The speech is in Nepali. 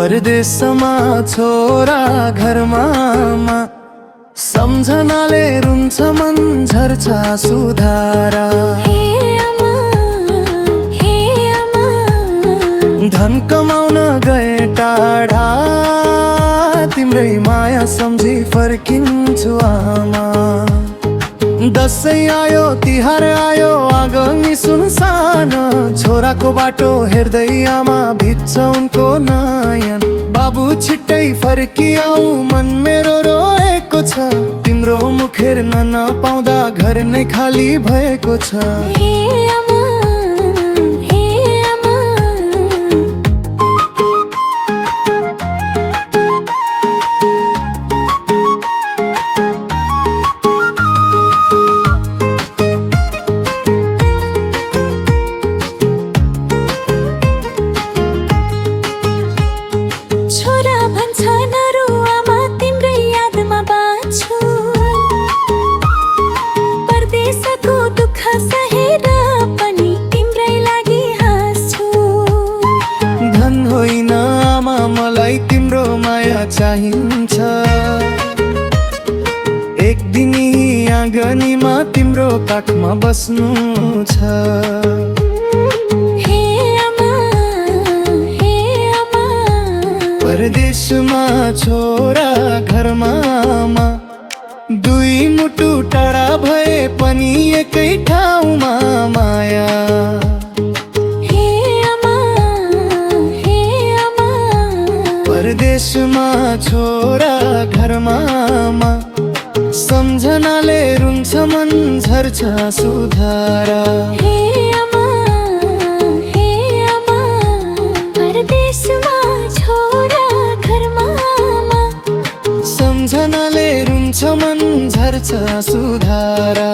परदेशमा छोरा घरमा आमा, सम्झनाले रुन्छ मन झर्छ सुधारा। धन कमाउन गए टाढा, तिम्रै माया सम्झी फर्किन्छु आमा। दसैँ आयो तिहार आयो आँगनी सुनसान, छोराको बाटो हेर्दै आमा भिज्छ उनको नयन। बाबु छिट्टै फर्किआऊ मन मेरो रोएको छ, तिम्रो मुख हेर्न नपाउँदा घर नै खाली भएको छ। मलाई तिम्रो माया चाहिन्छ, एक दिन आँगनीमा तिम्रो काखमा बस्नु छ। परदेशमा छोरा घरमा आमा, दुई मुटु टाढा भए पनि एकै ठाउँमा माया। परदेशमा छोरा घरमा आमा, सम्झनाले रुन्छ मन झर्छ सुधारा। परदेशमा छोरा घरमा आमा, सम्झनाले रुन्छ मन झर्छ सुधारा।